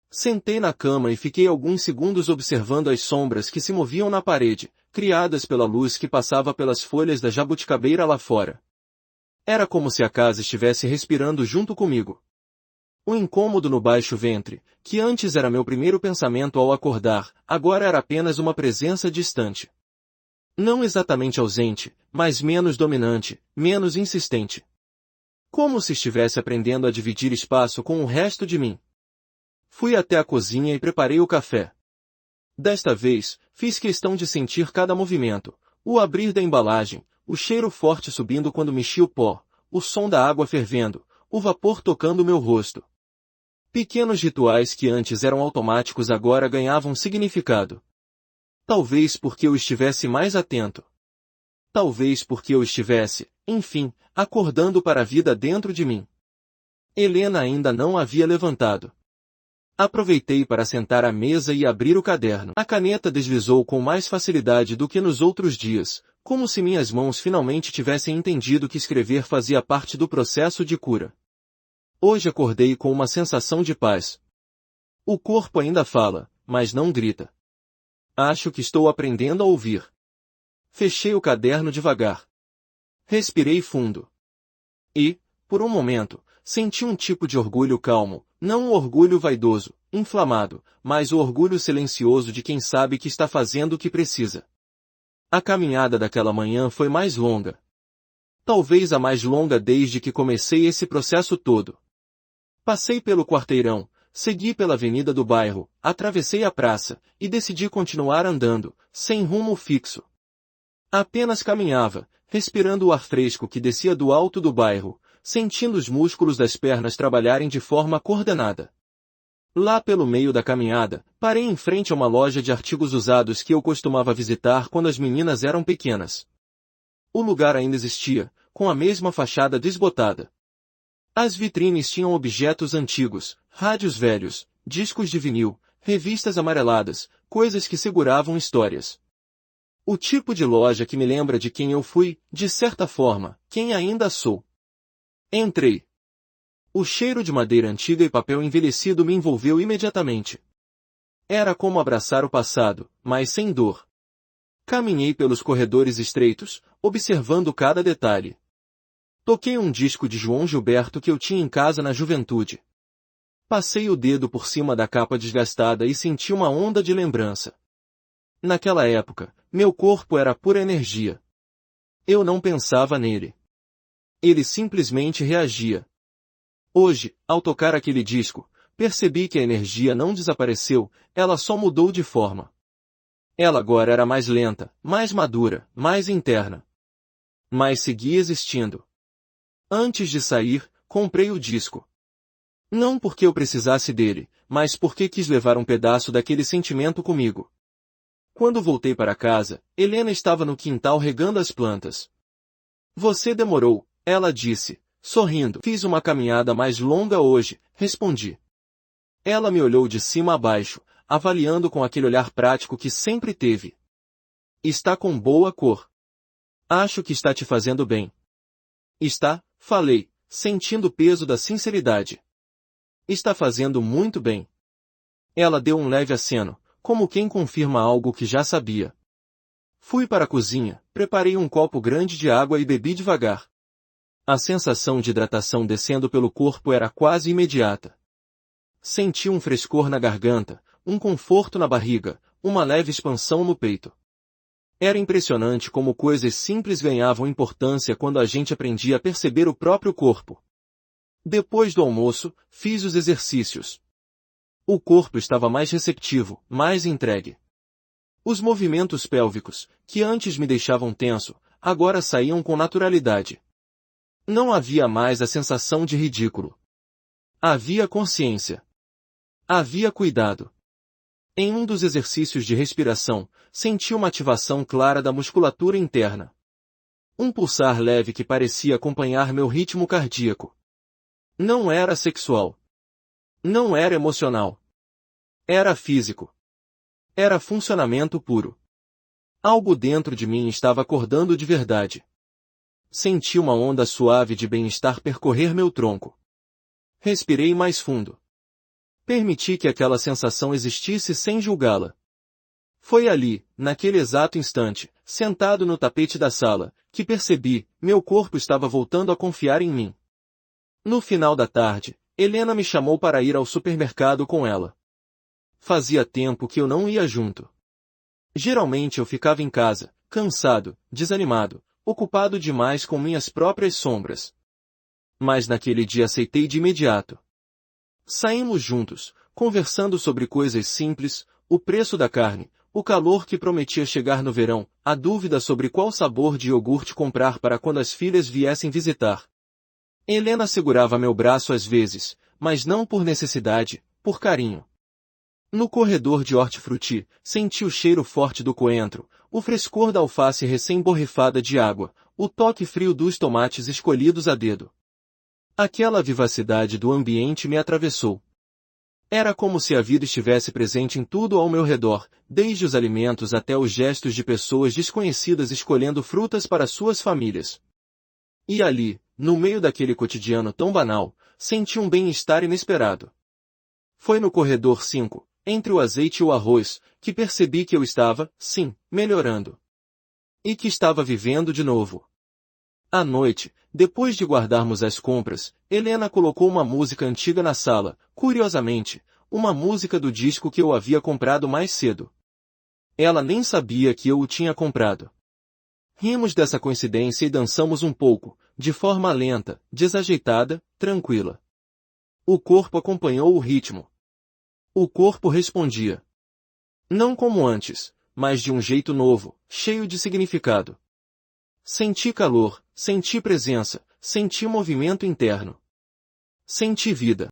Sentei na cama e fiquei alguns segundos observando as sombras que se moviam na parede, criadas pela luz que passava pelas folhas da jabuticabeira lá fora. Era como se a casa estivesse respirando junto comigo. O incômodo no baixo ventre, que antes era meu primeiro pensamento ao acordar, agora era apenas uma presença distante. Não exatamente ausente, mas menos dominante, menos insistente. Como se estivesse aprendendo a dividir espaço com o resto de mim. Fui até a cozinha e preparei o café. Desta vez, fiz questão de sentir cada movimento, o abrir da embalagem, o cheiro forte subindo quando mexi o pó, o som da água fervendo, o vapor tocando meu rosto. Pequenos rituais que antes eram automáticos agora ganhavam significado. Talvez porque eu estivesse mais atento. Talvez porque eu estivesse, enfim, acordando para a vida dentro de mim. Helena ainda não havia levantado. Aproveitei para sentar à mesa e abrir o caderno. A caneta deslizou com mais facilidade do que nos outros dias, como se minhas mãos finalmente tivessem entendido que escrever fazia parte do processo de cura. Hoje acordei com uma sensação de paz. O corpo ainda fala, mas não grita. Acho que estou aprendendo a ouvir. Fechei o caderno devagar. Respirei fundo. E, por um momento, senti um tipo de orgulho calmo, não o orgulho vaidoso, inflamado, mas o orgulho silencioso de quem sabe que está fazendo o que precisa. A caminhada daquela manhã foi mais longa. Talvez a mais longa desde que comecei esse processo todo. Passei pelo quarteirão, segui pela avenida do bairro, atravessei a praça, e decidi continuar andando, sem rumo fixo. Apenas caminhava, respirando o ar fresco que descia do alto do bairro, sentindo os músculos das pernas trabalharem de forma coordenada. Lá pelo meio da caminhada, parei em frente a uma loja de artigos usados que eu costumava visitar quando as meninas eram pequenas. O lugar ainda existia, com a mesma fachada desbotada. As vitrines tinham objetos antigos, rádios velhos, discos de vinil, revistas amareladas, coisas que seguravam histórias. O tipo de loja que me lembra de quem eu fui, de certa forma, quem ainda sou. Entrei. O cheiro de madeira antiga e papel envelhecido me envolveu imediatamente. Era como abraçar o passado, mas sem dor. Caminhei pelos corredores estreitos, observando cada detalhe. Toquei um disco de João Gilberto que eu tinha em casa na juventude. Passei o dedo por cima da capa desgastada e senti uma onda de lembrança. Naquela época, meu corpo era pura energia. Eu não pensava nele. Ele simplesmente reagia. Hoje, ao tocar aquele disco, percebi que a energia não desapareceu, ela só mudou de forma. Ela agora era mais lenta, mais madura, mais interna. Mas seguia existindo. Antes de sair, comprei o disco. Não porque eu precisasse dele, mas porque quis levar um pedaço daquele sentimento comigo. Quando voltei para casa, Helena estava no quintal regando as plantas. Você demorou, ela disse, sorrindo. Fiz uma caminhada mais longa hoje, respondi. Ela me olhou de cima a baixo, avaliando com aquele olhar prático que sempre teve. Está com boa cor. Acho que está te fazendo bem. Está, falei, sentindo o peso da sinceridade. Está fazendo muito bem. Ela deu um leve aceno, como quem confirma algo que já sabia. Fui para a cozinha, preparei um copo grande de água e bebi devagar. A sensação de hidratação descendo pelo corpo era quase imediata. Senti um frescor na garganta, um conforto na barriga, uma leve expansão no peito. Era impressionante como coisas simples ganhavam importância quando a gente aprendia a perceber o próprio corpo. Depois do almoço, fiz os exercícios. O corpo estava mais receptivo, mais entregue. Os movimentos pélvicos, que antes me deixavam tenso, agora saíam com naturalidade. Não havia mais a sensação de ridículo. Havia consciência. Havia cuidado. Em um dos exercícios de respiração, senti uma ativação clara da musculatura interna. Um pulsar leve que parecia acompanhar meu ritmo cardíaco. Não era sexual. Não era emocional. Era físico. Era funcionamento puro. Algo dentro de mim estava acordando de verdade. Senti uma onda suave de bem-estar percorrer meu tronco. Respirei mais fundo. Permiti que aquela sensação existisse sem julgá-la. Foi ali, naquele exato instante, sentado no tapete da sala, que percebi, meu corpo estava voltando a confiar em mim. No final da tarde, Helena me chamou para ir ao supermercado com ela. Fazia tempo que eu não ia junto. Geralmente eu ficava em casa, cansado, desanimado, ocupado demais com minhas próprias sombras. Mas naquele dia aceitei de imediato. Saímos juntos, conversando sobre coisas simples, o preço da carne, o calor que prometia chegar no verão, a dúvida sobre qual sabor de iogurte comprar para quando as filhas viessem visitar. Helena segurava meu braço às vezes, mas não por necessidade, por carinho. No corredor de hortifruti, senti o cheiro forte do coentro, o frescor da alface recém-borrifada de água, o toque frio dos tomates escolhidos a dedo. Aquela vivacidade do ambiente me atravessou. Era como se a vida estivesse presente em tudo ao meu redor, desde os alimentos até os gestos de pessoas desconhecidas escolhendo frutas para suas famílias. E ali, no meio daquele cotidiano tão banal, senti um bem-estar inesperado. Foi no corredor 5, entre o azeite e o arroz, que percebi que eu estava, sim, melhorando. E que estava vivendo de novo. À noite, depois de guardarmos as compras, Helena colocou uma música antiga na sala, curiosamente, uma música do disco que eu havia comprado mais cedo. Ela nem sabia que eu o tinha comprado. Rimos dessa coincidência e dançamos um pouco, de forma lenta, desajeitada, tranquila. O corpo acompanhou o ritmo. O corpo respondia. Não como antes, mas de um jeito novo, cheio de significado. Senti calor, senti presença, senti movimento interno. Senti vida.